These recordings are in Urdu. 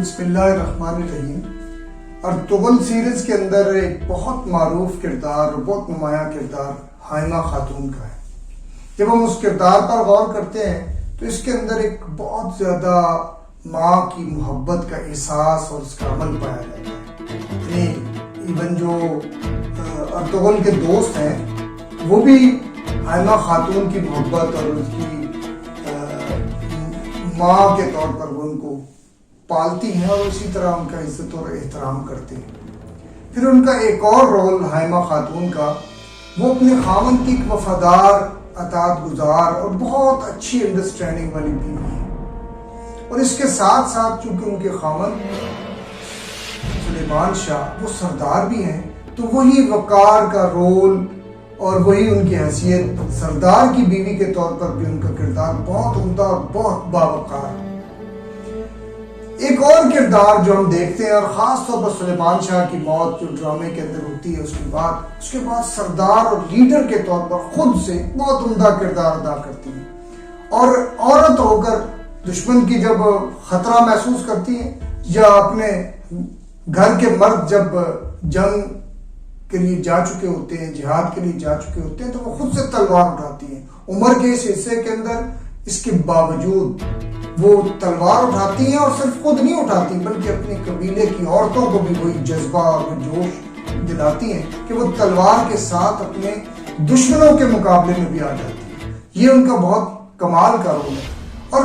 بسم اللہ الرحمن الرحیم۔ ارطغرل سیریز کے اندر ایک بہت معروف کردار اور بہت نمایاں کردار حائمہ خاتون کا ہے۔ جب ہم اس کردار پر غور کرتے ہیں تو اس کے اندر ایک بہت زیادہ ماں کی محبت کا احساس اور اس کا عمل پایا جاتا ہے۔ یعنی ایون جو ارطغرل کے دوست ہیں وہ بھی حائمہ خاتون کی محبت اور اس کی ماں کے طور پر وہ ان کو پالتی ہیں اور اسی طرح ان کا عزت اور احترام کرتے ہیں۔ پھر ان کا ایک اور رول حائمہ خاتون کا، وہ اپنے خاوند کی ایک وفادار، اطاعت گزار اور بہت اچھی انڈرسٹینڈنگ والی بیوی ہے۔ اور اس کے ساتھ ساتھ چونکہ ان کے خاوند سلیمان شاہ وہ سردار بھی ہیں، تو وہی وقار کا رول اور وہی ان کی حیثیت سردار کی بیوی کے طور پر بھی ان کا کردار بہت عمدہ اور بہت باوقار ہے۔ ایک اور کردار جو ہم دیکھتے ہیں، اور خاص طور پر سلیمان شاہ کی موت جو ڈرامے کے اندر ہوتی ہے اس کے بعد سردار اور لیڈر کے طور پر خود سے بہت عمدہ کردار ادا کرتی ہیں، اور عورت ہو کر دشمن کی جب خطرہ محسوس کرتی ہیں یا اپنے گھر کے مرد جب جنگ کے لیے جا چکے ہوتے ہیں، جہاد کے لیے جا چکے ہوتے ہیں، تو وہ خود سے تلوار اٹھاتی ہیں۔ عمر کے اس حصے کے اندر اس کے باوجود وہ تلوار اٹھاتی ہیں، اور صرف خود نہیں اٹھاتی بلکہ اپنے قبیلے کی عورتوں کو بھی وہی جذبہ اور وہ جوش دلاتی ہیں کہ وہ تلوار کے ساتھ اپنے دشمنوں کے مقابلے میں بھی آ جاتی ہیں۔ یہ ان کا بہت کمال کا رول ہے، اور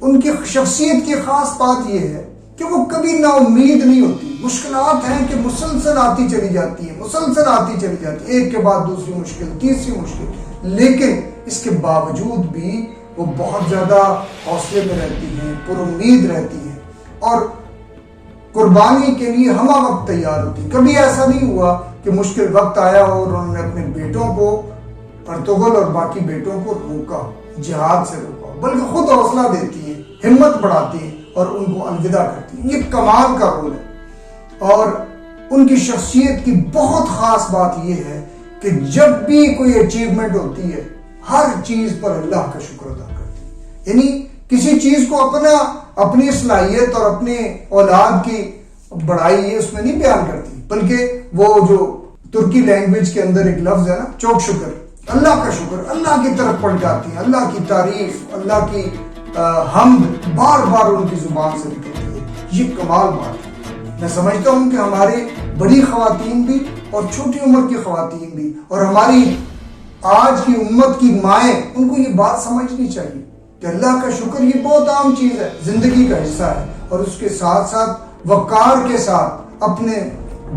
ان کی شخصیت کی خاص بات یہ ہے کہ وہ کبھی نا امید نہیں ہوتی۔ مشکلات ہیں کہ مسلسل آتی چلی جاتی ہیں، ایک کے بعد دوسری مشکل، تیسری مشکل، لیکن اس کے باوجود بھی وہ بہت زیادہ حوصلے میں رہتی ہیں، پر امید رہتی ہیں، اور قربانی کے لیے ہمہ وقت تیار ہوتی ہیں۔ کبھی ایسا نہیں ہوا کہ مشکل وقت آیا اور انہوں نے اپنے بیٹوں کو، ارطغرل اور باقی بیٹوں کو روکا، جہاد سے روکا، بلکہ خود حوصلہ دیتی ہیں، ہمت بڑھاتی ہیں اور ان کو الوداع کرتی ہیں۔ یہ کمال کا رول ہے، اور ان کی شخصیت کی بہت خاص بات یہ ہے کہ جب بھی کوئی اچیومنٹ ہوتی ہے ہر چیز پر اللہ کا شکر ادا کرتی ہے۔ یعنی کسی چیز کو اپنی صلاحیت اور اپنے اولاد کی بڑائی اس میں نہیں بیان کرتی، بلکہ وہ جو ترکی لینگویج کے اندر ایک لفظ ہے نا، چوک شکر، اللہ کا شکر، اللہ کی طرف پڑ جاتی ہیں، اللہ کی تعریف، اللہ کی حمد بار بار ان کی زبان سے نکلتی ہے۔ یہ کمال بات ہے۔ میں سمجھتا ہوں کہ ہماری بڑی خواتین بھی اور چھوٹی عمر کی خواتین بھی اور ہماری آج کی امت کی مائیں، ان کو یہ بات سمجھنی چاہیے کہ اللہ کا شکر یہ بہت عام چیز ہے، زندگی کا حصہ ہے، اور اس کے ساتھ ساتھ وقار کے ساتھ اپنے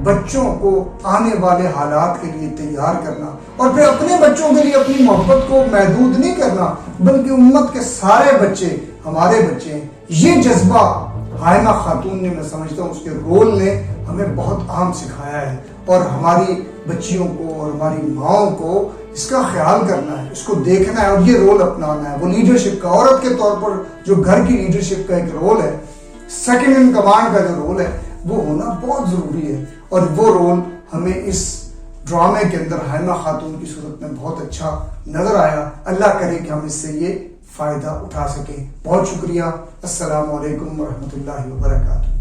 بچوں کو آنے والے حالات کے لیے تیار کرنا، اور پھر اپنے بچوں کے لیے اپنی محبت کو محدود نہیں کرنا بلکہ امت کے سارے بچے ہمارے بچے ہیں۔ یہ جذبہ حائمہ خاتون نے، میں سمجھتا ہوں اس کے رول نے ہمیں بہت عام سکھایا ہے، اور ہماری بچیوں کو اور ہماری ماؤں کو اس کا خیال کرنا ہے، اس کو دیکھنا ہے اور یہ رول اپنانا ہے۔ وہ لیڈرشپ کا، عورت کے طور پر جو گھر کی لیڈرشپ کا ایک رول ہے، سیکنڈ ان کمانڈ کا جو رول ہے، وہ ہونا بہت ضروری ہے، اور وہ رول ہمیں اس ڈرامے کے اندر حائمہ خاتون کی صورت میں بہت اچھا نظر آیا۔ اللہ کرے کہ ہم اس سے یہ فائدہ اٹھا سکیں۔ بہت شکریہ۔ السلام علیکم ورحمۃ اللہ وبرکاتہ۔